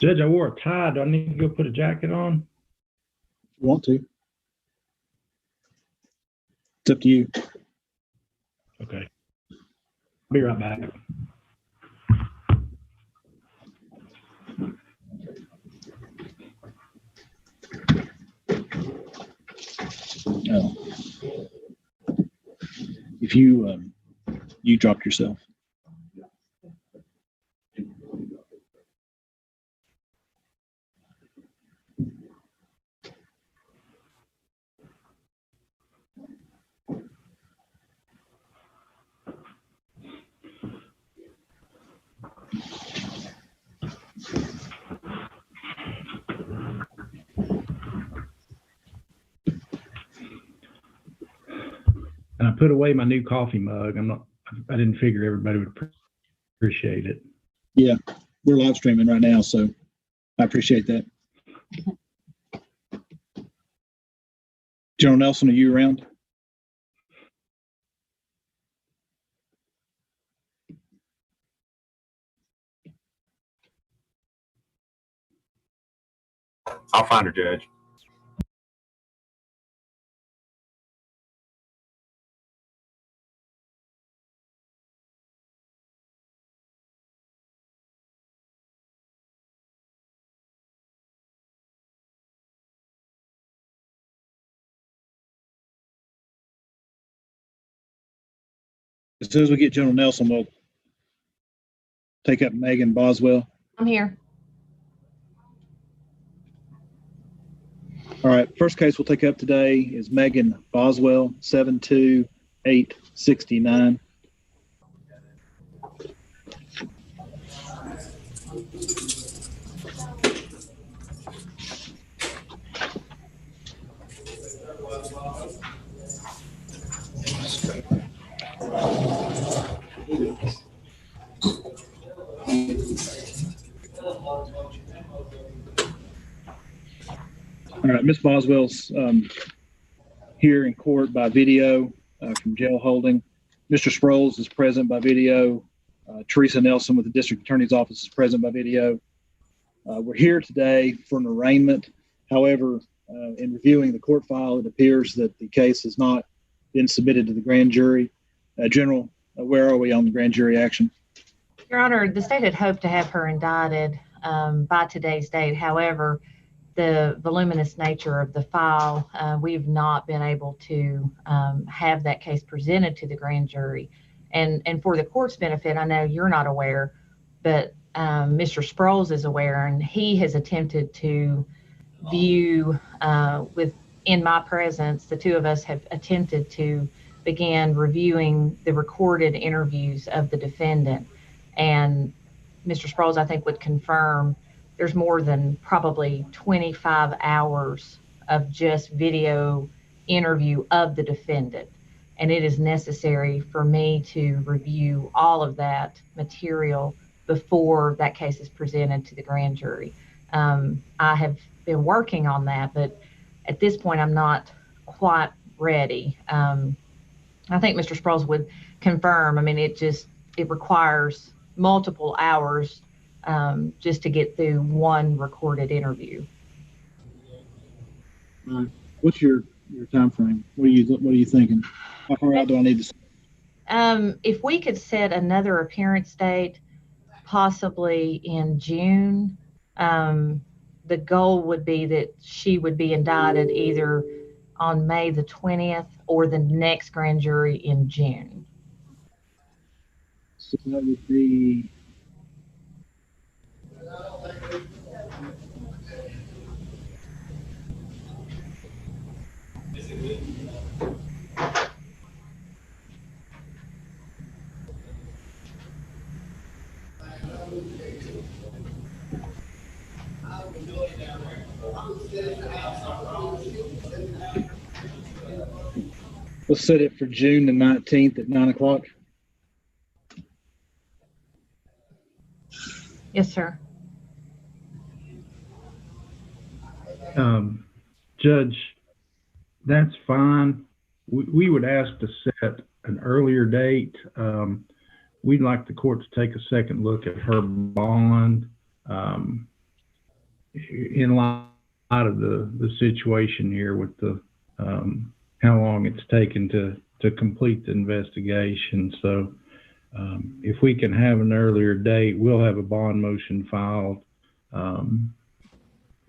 Judge, I wore a tie. Do I need to go put a jacket on? You want to? It's up to you. Okay. Be right back. Oh. If you you dropped yourself. And I put away my new coffee mug. I didn't figure everybody would appreciate it. Yeah, we're live streaming right now, so I appreciate that. General Nelson, are you around? I'll find her, Judge. As soon as we get General Nelson, we'll take up Megan Boswell. I'm here. All right, first case we'll take up today is Megan Boswell, 72869. All right, Ms. Boswell's here in court by video from jail holding. Mr. Sproles is present by video. Teresa Nelson with the District Attorney's Office is present by video. We're here today for an arraignment. However, in reviewing the court file, it appears that the case has not been submitted to the grand jury. General, where are we on the grand jury action? Your Honor, the state had hoped to have her indicted by today's date. However, the voluminous nature of the file, we've not been able to have that case presented to the grand jury. And for the court's benefit, I know you're not aware, but Mr. Sproles is aware, and he has attempted to view in my presence, the two of us have attempted to begin reviewing the recorded interviews of the defendant. And Mr. Sproles, I think, would confirm there's more than probably 25 hours of just video interview of the defendant. And it is necessary for me to review all of that material before that case is presented to the grand jury. I have been working on that, but at this point, I'm not quite ready. I think Mr. Sproles would confirm. I mean, it requires multiple hours just to get through one recorded interview. What's your time frame? What are you thinking? How far out do I need to? If we could set another appearance date, possibly in June, the goal would be that she would be indicted either on May the 20th or the next grand jury in June. So that would be We'll set it for June the 19th at 9 o'clock. Yes, sir. Judge, that's fine. We would ask to set an earlier date. We'd like the court to take a second look at her bond. in light of the situation here with the how long it's taken to complete the investigation. So if we can have an earlier date, we'll have a bond motion filed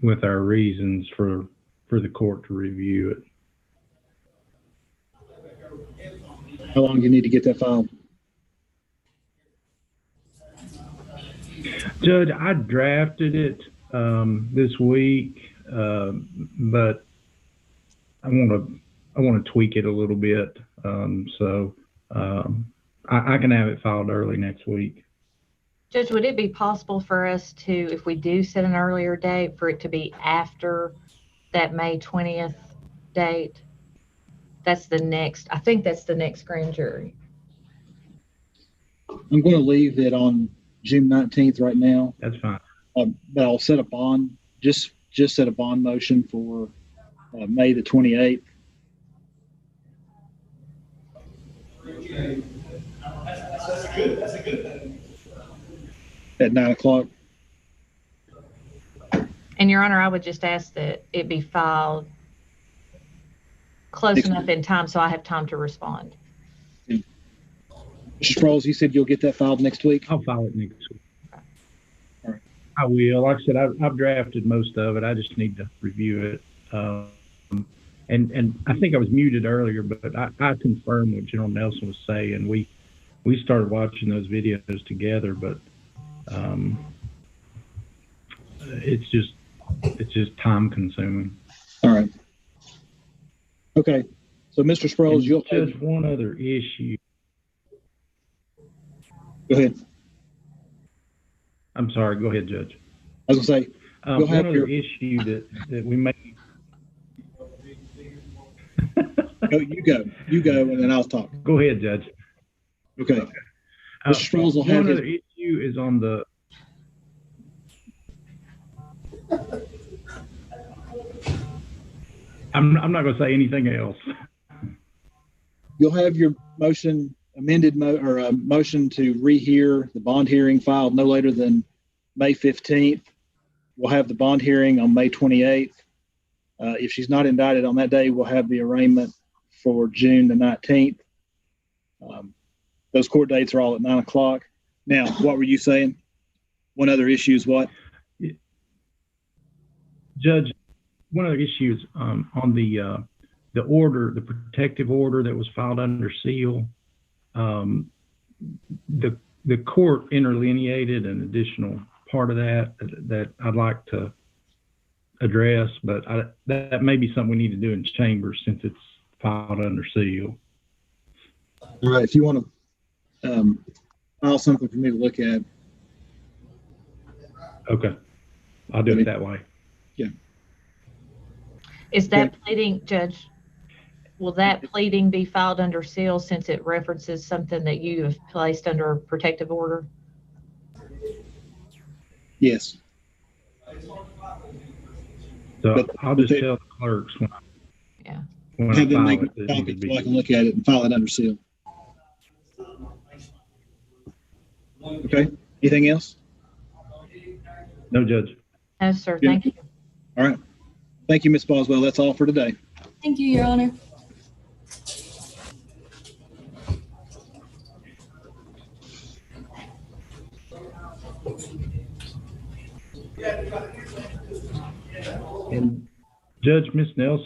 with our reasons for the court to review it. How long do you need to get that filed? Judge, I drafted it this week, but I want to tweak it a little bit. So I can have it filed early next week. Judge, would it be possible for us to, if we do set an earlier date, for it to be after that May 20th date? That's the next, I think that's the next grand jury. I'm going to leave it on June 19th right now. That's fine. But I'll set a bond, just set a bond motion for May the 28th. That's a good. At 9 o'clock. And Your Honor, I would just ask that it be filed close enough in time so I have time to respond. Mr. Sproles, you said you'll get that filed next week? I'll file it next week. Okay. All right. I will. Like I said, I've drafted most of it. I just need to review it. And I think I was muted earlier, but I confirmed what General Nelson was saying. We started watching those videos together, but it's just time consuming. All right. Okay. So, Mr. Sproles, you'll judge one other issue. Go ahead. I'm sorry. Go ahead, Judge. I was going to say, you'll have one other issue that we may. No, you go, and then I'll talk. Go ahead, Judge. Okay. Mr. Sproles will have one other issue is on the. I'm not going to say anything else. You'll have your motion amended motion to rehear the bond hearing filed no later than May 15th. We'll have the bond hearing on May 28th. If she's not indicted on that day, we'll have the arraignment for June the 19th. Those court dates are all at 9 o'clock. Now, what were you saying? One other issue is what? Judge, one other issue is on the order, the protective order that was filed under seal. The court interlineated an additional part of that I'd like to address, but that may be something we need to do in chambers since it's filed under seal. All right, if you want to file something for me to look at. Okay, I'll do it that way. Yeah. Is that pleading, Judge? Will that pleading be filed under seal since it references something that you have placed under a protective order? Yes. So I'll just tell the clerks when I have them file make it. a copy so I can look at it and file it under seal. Okay. Anything else? No, Judge. No, sir. Thank you. All right. Thank you, Ms. Boswell. That's all for today. Thank you, Your Honor. And Judge, Ms. Nelson,